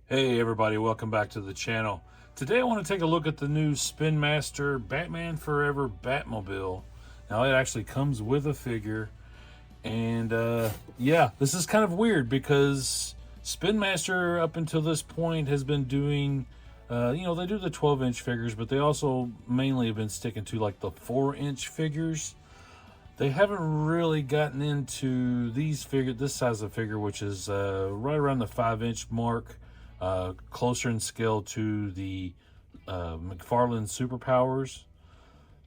Hey everybody, welcome back to the channel. Today I want to take a look at the new SpinMaster Batman Forever Batmobile. Now it actually comes with a figure, and yeah, this is kind of weird because SpinMaster up until this point has been doing, they do the 12-inch figures, but they also mainly have been sticking to like the 4-inch figures. They haven't really gotten into this size of figure, which is right around the 5-inch mark. Closer in scale to the McFarlane Superpowers.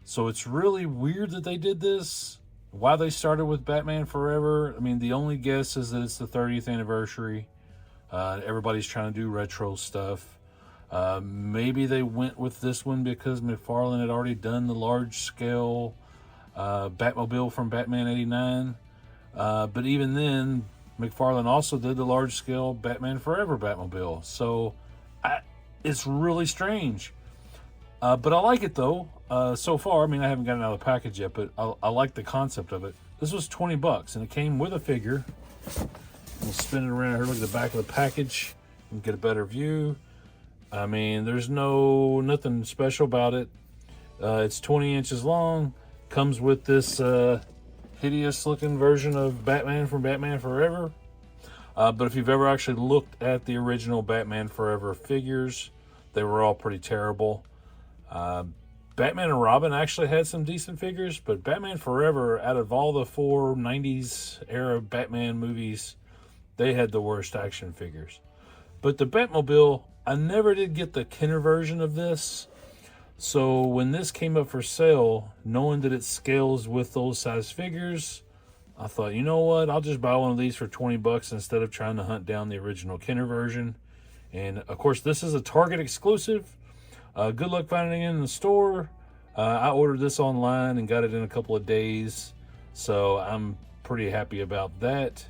So it's really weird that they did this. Why they started with Batman Forever, I mean, the only guess is that it's the 30th anniversary. Everybody's trying to do retro stuff. Maybe they went with this one because McFarlane had already done the large scale Batmobile from Batman 89. But even then, McFarlane also did the large-scale Batman Forever Batmobile. So it's really strange. But I like it, though. So far, I mean, I haven't gotten it out of the package yet, but I like the concept of it. This was $20, and it came with a figure. We'll spin it around here, look at the back of the package, and get a better view. I mean, there's nothing special about it. It's 20 inches long. Comes with this hideous looking version of Batman from Batman Forever. But if you've ever actually looked at the original Batman Forever figures, they were all pretty terrible. Batman and Robin actually had some decent figures, but Batman Forever, out of all the 4 90s era Batman movies, they had the worst action figures. But the Batmobile, I never did get the Kenner version of this. So when this came up for sale, knowing that it scales with those size figures, I thought, you know what, I'll just buy one of these for $20 instead of trying to hunt down the original Kenner version. And of course, this is a Target exclusive. Good luck finding it in the store. I ordered this online and got it in a couple of days, so I'm pretty happy about that.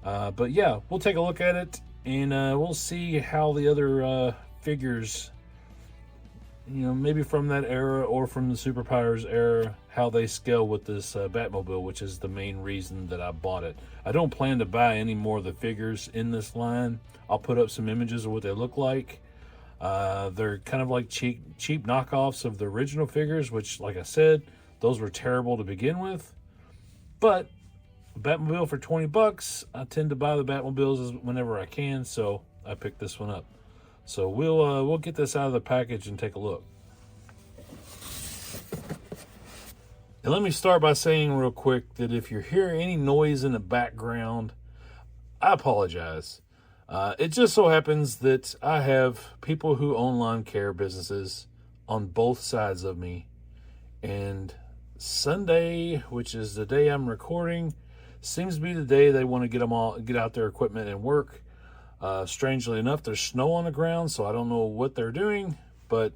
But yeah, we'll take a look at it, and we'll see how the other figures, maybe from that era or from the Superpowers era, how they scale with this Batmobile, which is the main reason that I bought it. I don't plan to buy any more of the figures in this line. I'll put up some images of what they look like. They're kind of like cheap knockoffs of the original figures, which, like I said, those were terrible to begin with. But Batmobile for $20, I tend to buy the Batmobiles whenever I can, so I picked this one up. So we'll get this out of the package and take a look. And let me start by saying real quick that if you're hearing any noise in the background, I apologize. It just so happens that I have people who own lawn care businesses on both sides of me. And Sunday, which is the day I'm recording, seems to be the day they want to get out their equipment and work. Strangely enough, there's snow on the ground, so I don't know what they're doing, but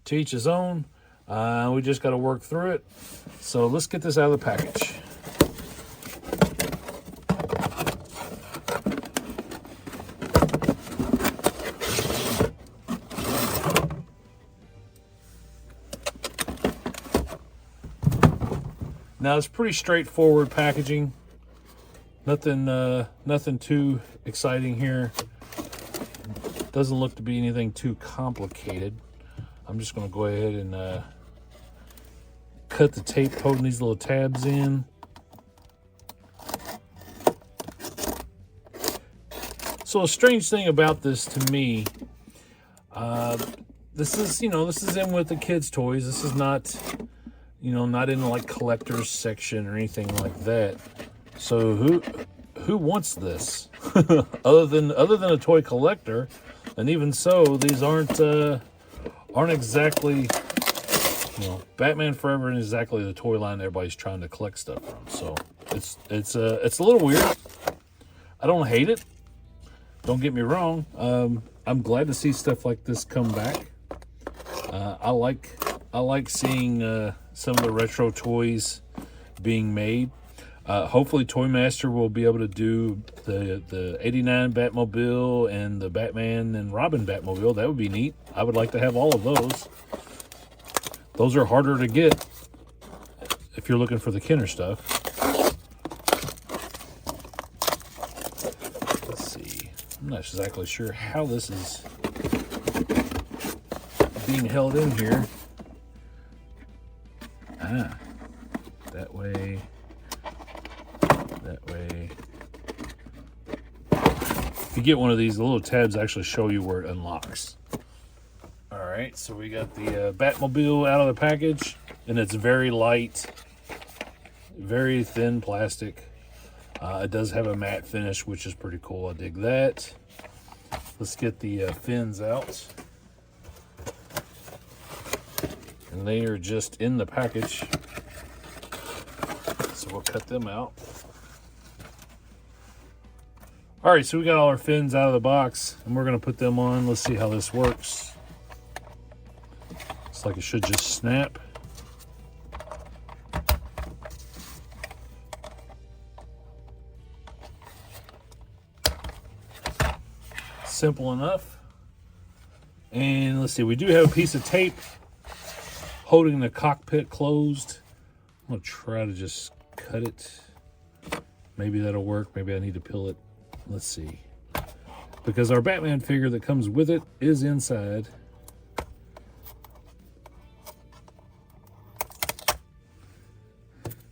to each his own. We just got to work through it. So let's get this out of the package. Now, it's pretty straightforward packaging. Nothing too exciting here. Doesn't look to be anything too complicated. I'm just going to go ahead and cut the tape holding these little tabs in. So a strange thing about this to me, this is in with the kids' toys. This is not, not in like collector's section or anything like that. So who wants this other than a toy collector? And even so, these aren't exactly, Batman Forever isn't exactly the toy line everybody's trying to collect stuff from. So it's a little weird. I don't hate it. Don't get me wrong. I'm glad to see stuff like this come back. I like seeing some of the retro toys being made. Hopefully Toymaster will be able to do the 89 Batmobile and the Batman and Robin Batmobile. That would be neat. I would like to have all of those. Those are harder to get if you're looking for the Kenner stuff. Let's see. I'm not exactly sure how this is being held in here. Ah, that way, that way. If you get one of these, the little tabs actually show you where it unlocks. All right, so we got the Batmobile out of the package, and it's very light, very thin plastic. It does have a matte finish, which is pretty cool. I dig that. Let's get the fins out. And they are just in the package. So we'll cut them out. All right, so we got all our fins out of the box, and we're going to put them on. Let's see how this works. Looks like it should just snap. Simple enough. And let's see, we do have a piece of tape holding the cockpit closed. I'm going to try to just cut it. Maybe that'll work. Maybe I need to peel it. Let's see. Because our Batman figure that comes with it is inside.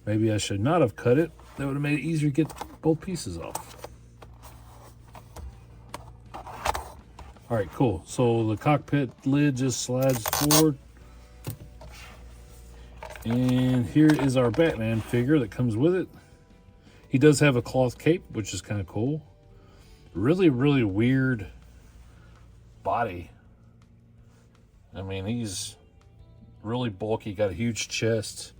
Maybe I should not have cut it. That would have made it easier to get both pieces off. All right, cool. So the cockpit lid just slides forward. And here is our Batman figure that comes with it. He does have a cloth cape, which is kind of cool. Really, really weird body. I mean, he's really bulky, got a huge chest.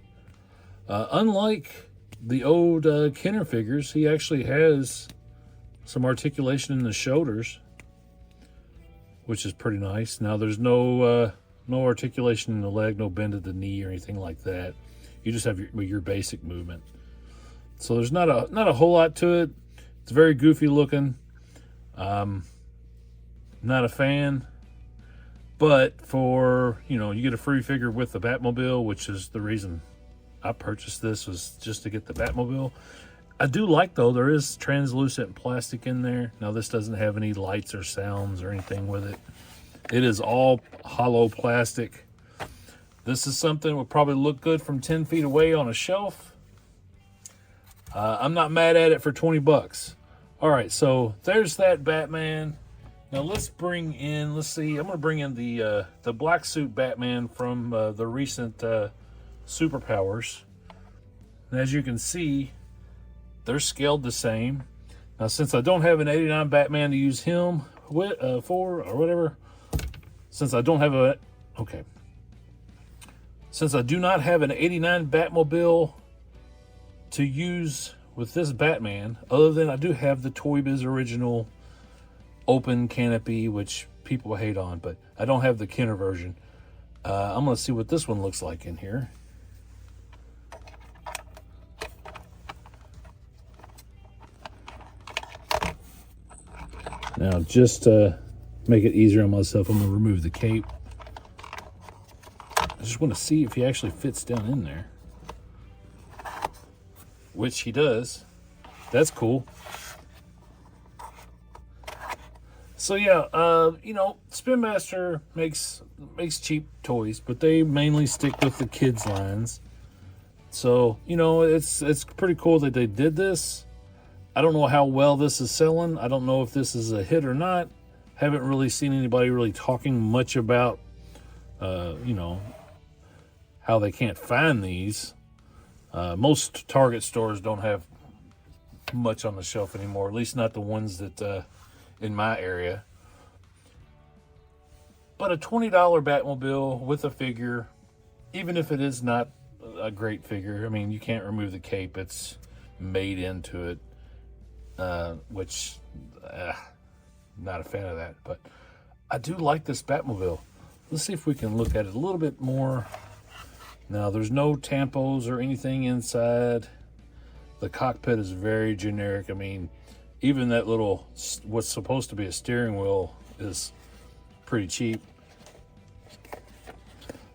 Unlike the old Kenner figures, he actually has some articulation in the shoulders, which is pretty nice. Now, there's no articulation in the leg, no bend at the knee or anything like that. You just have your basic movement. So there's not a whole lot to it. It's very goofy looking. Not a fan. But for, you get a free figure with the Batmobile, which is the reason I purchased this, was just to get the Batmobile. I do like, though, there is translucent plastic in there. Now, this doesn't have any lights or sounds or anything with it. It is all hollow plastic. This is something that would probably look good from 10 feet away on a shelf. I'm not mad at it for 20 bucks. All right, so there's that Batman. Now let's see, I'm going to bring in the black suit Batman from the recent Superpowers. And as you can see, they're scaled the same. Now, since I don't have an 89 Batman to use him for, or whatever, since I do not have an 89 Batmobile to use with this Batman, other than I do have the Toy Biz original open canopy, which people hate on, but I don't have the Kenner version. I'm going to see what this one looks like in here. Now, just to make it easier on myself, I'm going to remove the cape. I just want to see if he actually fits down in there. Which he does. That's cool. So yeah, SpinMaster makes cheap toys, but they mainly stick with the kids lines. So, it's pretty cool that they did this. I don't know how well this is selling. I don't know if this is a hit or not. Haven't really seen anybody really talking much about, how they can't find these. Most Target stores don't have much on the shelf anymore, at least not the ones that in my area. But a $20 Batmobile with a figure, even if it is not a great figure, I mean, you can't remove the cape. It's made into it, which, not a fan of that. But I do like this Batmobile. Let's see if we can look at it a little bit more. Now, there's no tampos or anything inside. The cockpit is very generic. I mean, even that little, what's supposed to be a steering wheel, is pretty cheap.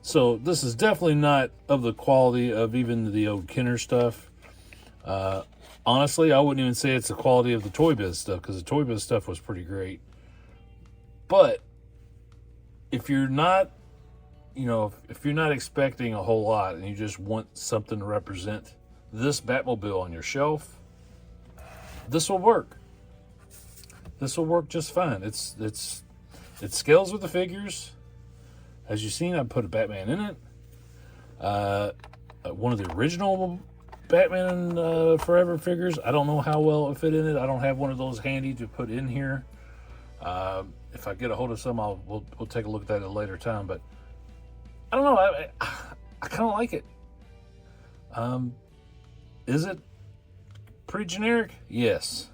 So this is definitely not of the quality of even the old Kenner stuff. Honestly, I wouldn't even say it's the quality of the Toy Biz stuff, because the Toy Biz stuff was pretty great. But if you're not, if you're not expecting a whole lot and you just want something to represent this Batmobile on your shelf, this will work. This will work just fine. It scales with the figures. As you've seen, I put a Batman in it. One of the original Batman Forever figures. I don't know how well it fit in it. I don't have one of those handy to put in here. If I get a hold of some, we'll take a look at that at a later time. But I don't know. I kind of like it. Is it pretty generic? Yes.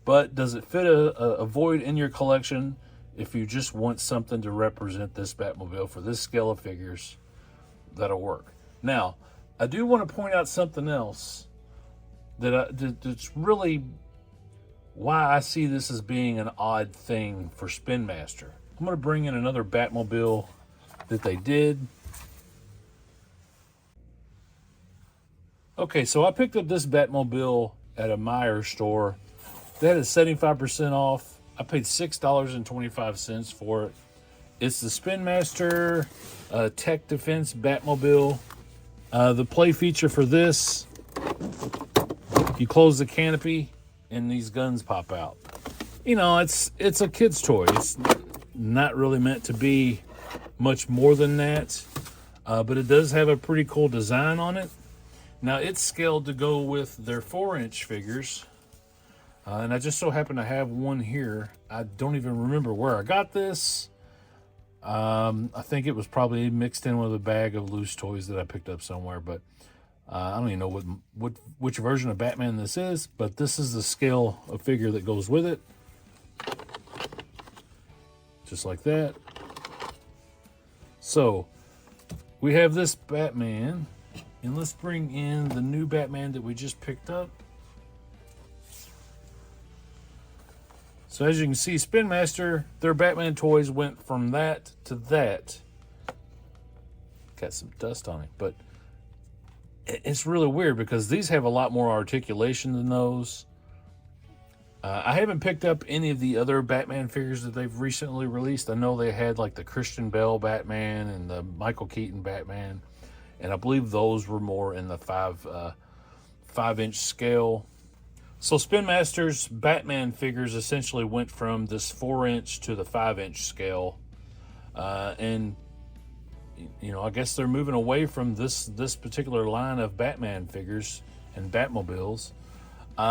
But does it fit a void in your collection if you just want something to represent this Batmobile for this scale of figures? That'll work. Now, I do want to point out something else that's really why I see this as being an odd thing for SpinMaster. I'm going to bring in another Batmobile that they did. Okay, so I picked up this Batmobile at a Meijer store. They had it 75% off. I paid $6.25 for it. It's the SpinMaster Tech Defense Batmobile. The play feature for this, you close the canopy and these guns pop out. It's a kid's toy. It's not really meant to be much more than that, but it does have a pretty cool design on it. Now, it's scaled to go with their 4-inch figures. And I just so happen to have one here. I don't even remember where I got this. I think it was probably mixed in with a bag of loose toys that I picked up somewhere. But I don't even know which version of Batman this is. But this is the scale of figure that goes with it. Just like that. So, we have this Batman. And let's bring in the new Batman that we just picked up. So as you can see, SpinMaster, their Batman toys went from that to that. Got some dust on it, but it's really weird because these have a lot more articulation than those. I haven't picked up any of the other Batman figures that they've recently released. I know they had like the Christian Bale Batman and the Michael Keaton Batman. And I believe those were more in the 5-inch scale. So SpinMaster's Batman figures essentially went from this 4-inch to the 5-inch scale. And, I guess they're moving away from this particular line of Batman figures and Batmobiles.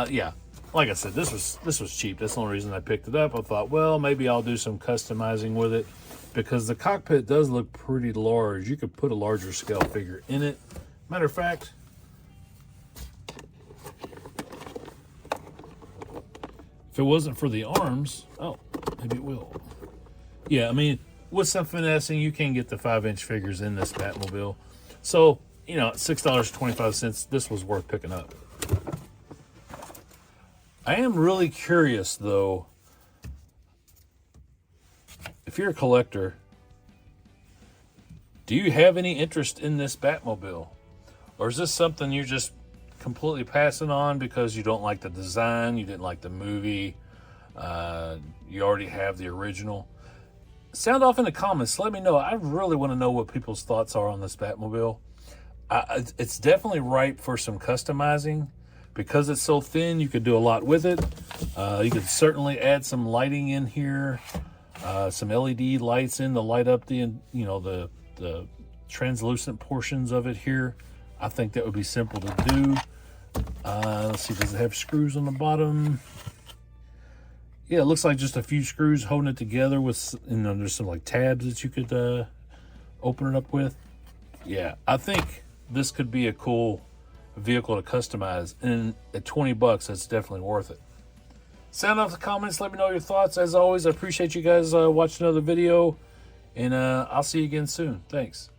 Yeah, like I said, this was cheap. That's the only reason I picked it up. I thought, well, maybe I'll do some customizing with it, because the cockpit does look pretty large. You could put a larger scale figure in it. Matter of fact, if it wasn't for the arms, maybe it will. Yeah, I mean, with some finessing, you can get the 5-inch figures in this Batmobile. So, at $6.25, this was worth picking up. I am really curious, though, if you're a collector, do you have any interest in this Batmobile? Or is this something you're just completely passing on because you don't like the design, you didn't like the movie, you already have the original? Sound off in the comments. Let me know. I really want to know what people's thoughts are on this Batmobile. It's definitely ripe for some customizing. Because it's so thin, you could do a lot with it. You could certainly add some lighting in here. Some LED lights in to light up the translucent portions of it here. I think that would be simple to do. Let's see, does it have screws on the bottom? Yeah, it looks like just a few screws holding it together with, there's some like tabs that you could open it up with. Yeah, I think this could be a cool vehicle to customize, and at $20, that's definitely worth it. Sound off the comments. Let me know your thoughts. As always, I appreciate you guys watching another video, and I'll see you again soon. Thanks.